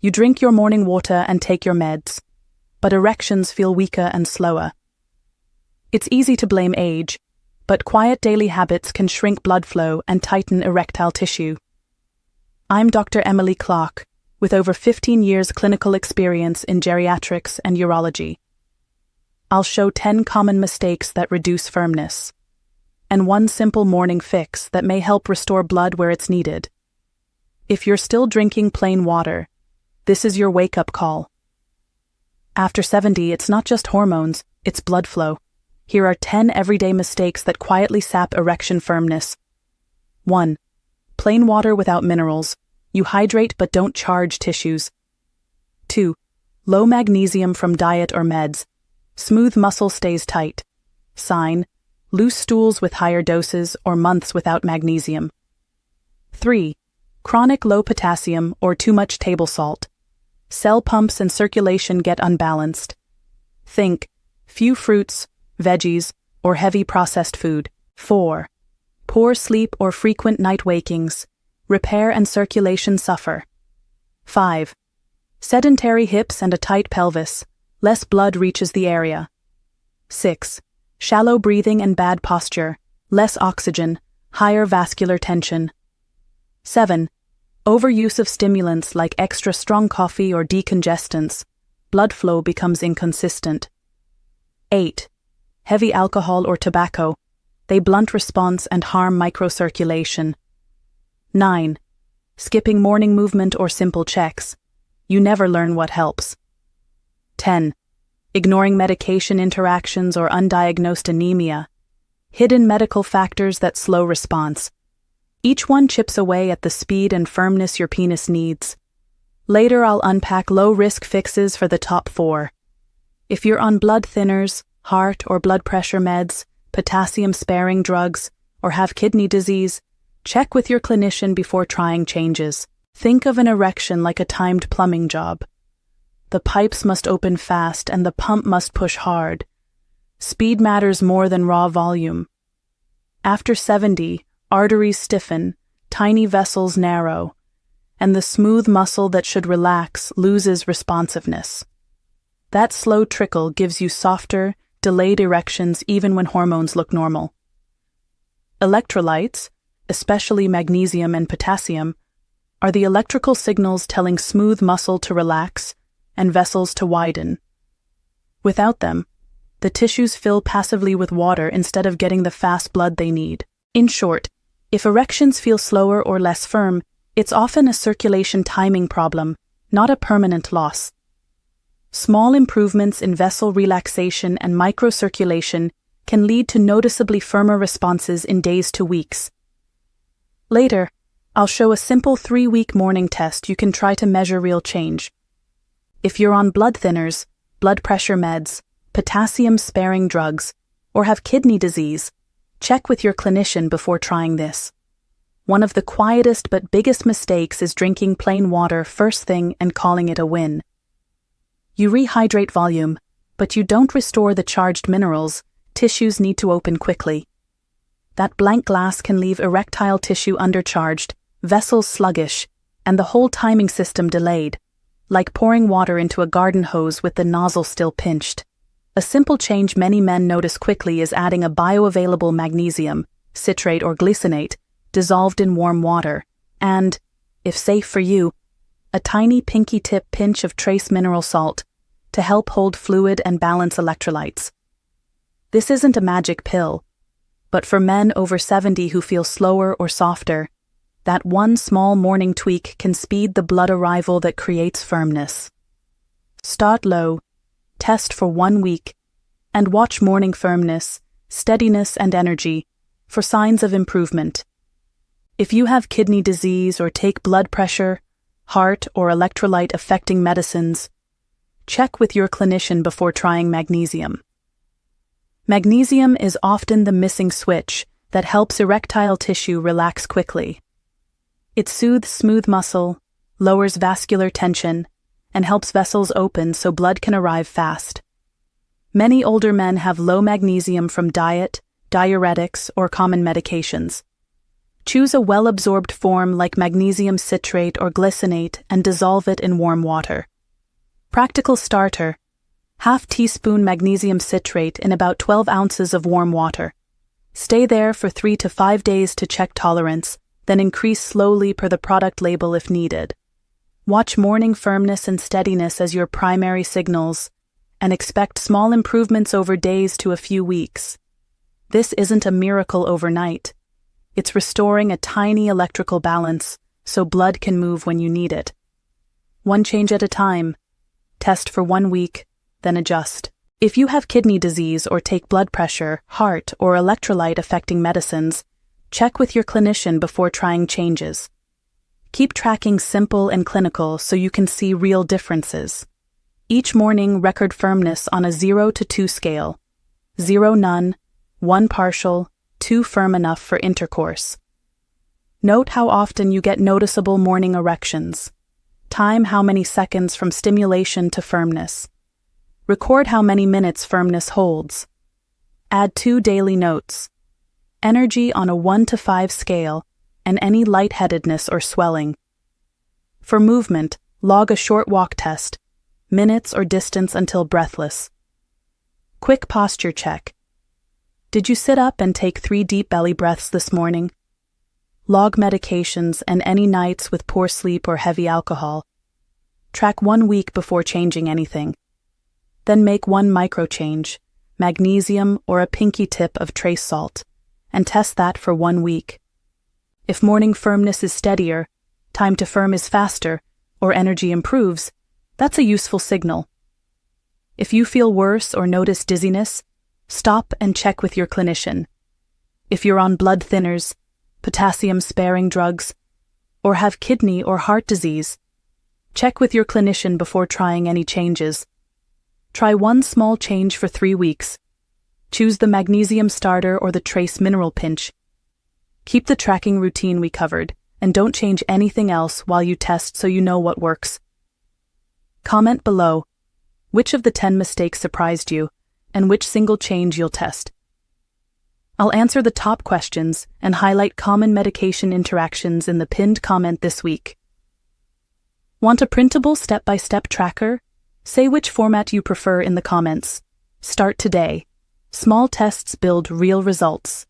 You drink your morning water and take your meds, but erections feel weaker and slower. It's easy to blame age, but quiet daily habits can shrink blood flow and tighten erectile tissue. I'm Dr. Emily Clark, with over 15 years clinical experience in geriatrics and urology. I'll show 10 common mistakes that reduce firmness, and one simple morning fix that may help restore blood where it's needed. If you're still drinking plain water, this is your wake-up call. After 70, it's not just hormones, it's blood flow. Here are 10 everyday mistakes that quietly sap erection firmness. 1. Plain water without minerals. You hydrate but don't charge tissues. 2. Low magnesium from diet or meds. Smooth muscle stays tight. Sign: loose stools with higher doses or months without magnesium. 3. Chronic low potassium or too much table salt. Cell pumps and circulation get unbalanced. Think: few fruits, veggies, or heavy processed food. 4. Poor sleep or frequent night wakings. Repair and circulation suffer. 5. Sedentary hips and a tight pelvis. Less blood reaches the area. 6. Shallow breathing and bad posture. Less oxygen, higher vascular tension. 7. Overuse of stimulants like extra strong coffee or decongestants. Blood flow becomes inconsistent. 8. Heavy alcohol or tobacco. They blunt response and harm microcirculation. 9. Skipping morning movement or simple checks. You never learn what helps. 10. Ignoring medication interactions or undiagnosed anemia. Hidden medical factors that slow response. Each one chips away at the speed and firmness your penis needs. Later I'll unpack low-risk fixes for the top 4. If you're on blood thinners, heart or blood pressure meds, potassium-sparing drugs, or have kidney disease, check with your clinician before trying changes. Think of an erection like a timed plumbing job. The pipes must open fast and the pump must push hard. Speed matters more than raw volume. After 70, arteries stiffen, tiny vessels narrow, and the smooth muscle that should relax loses responsiveness. That slow trickle gives you softer, delayed erections even when hormones look normal. Electrolytes, especially magnesium and potassium, are the electrical signals telling smooth muscle to relax and vessels to widen. Without them, the tissues fill passively with water instead of getting the fast blood they need. In short, if erections feel slower or less firm, it's often a circulation timing problem, not a permanent loss. Small improvements in vessel relaxation and microcirculation can lead to noticeably firmer responses in days to weeks. Later, I'll show a simple 3-week morning test you can try to measure real change. If you're on blood thinners, blood pressure meds, potassium-sparing drugs, or have kidney disease, check with your clinician before trying this. One of the quietest but biggest mistakes is drinking plain water first thing and calling it a win. You rehydrate volume, but you don't restore the charged minerals. Tissues need to open quickly. That blank glass can leave erectile tissue undercharged, vessels sluggish, and the whole timing system delayed, like pouring water into a garden hose with the nozzle still pinched. A simple change many men notice quickly is adding a bioavailable magnesium, citrate or glycinate, dissolved in warm water, and, if safe for you, a tiny pinky tip pinch of trace mineral salt to help hold fluid and balance electrolytes. This isn't a magic pill, but for men over 70 who feel slower or softer, that one small morning tweak can speed the blood arrival that creates firmness. Start low, test for 1 week, and watch morning firmness, steadiness, and energy for signs of improvement. If you have kidney disease or take blood pressure, heart, or electrolyte-affecting medicines, check with your clinician before trying magnesium. Magnesium is often the missing switch that helps erectile tissue relax quickly. It soothes smooth muscle, lowers vascular tension, and helps vessels open so blood can arrive fast. Many older men have low magnesium from diet, diuretics, or common medications. Choose a well-absorbed form like magnesium citrate or glycinate and dissolve it in warm water. Practical starter: half teaspoon magnesium citrate in about 12 ounces of warm water. Stay there for 3 to 5 days to check tolerance, then increase slowly per the product label if needed. Watch morning firmness and steadiness as your primary signals, and expect small improvements over days to a few weeks. This isn't a miracle overnight. It's restoring a tiny electrical balance so blood can move when you need it. One change at a time. Test for 1 week, then adjust. If you have kidney disease or take blood pressure, heart, or electrolyte-affecting medicines, check with your clinician before trying changes. Keep tracking simple and clinical so you can see real differences. Each morning, record firmness on a 0 to 2 scale. 0 none, 1 partial, 2 firm enough for intercourse. Note how often you get noticeable morning erections. Time how many seconds from stimulation to firmness. Record how many minutes firmness holds. Add 2 daily notes. Energy on a 1 to 5 scale, and any lightheadedness or swelling. For movement, log a short walk test, minutes or distance until breathless. Quick posture check. Did you sit up and take 3 deep belly breaths this morning? Log medications and any nights with poor sleep or heavy alcohol. Track 1 week before changing anything. Then make 1 micro change, magnesium or a pinky tip of trace salt, and test that for 1 week. If morning firmness is steadier, time to firm is faster, or energy improves, that's a useful signal. If you feel worse or notice dizziness, stop and check with your clinician. If you're on blood thinners, potassium-sparing drugs, or have kidney or heart disease, check with your clinician before trying any changes. Try 1 small change for 3 weeks. Choose the magnesium starter or the trace mineral pinch. Keep the tracking routine we covered, and don't change anything else while you test so you know what works. Comment below which of the 10 mistakes surprised you, and which single change you'll test. I'll answer the top questions and highlight common medication interactions in the pinned comment this week. Want a printable step-by-step tracker? Say which format you prefer in the comments. Start today. Small tests build real results.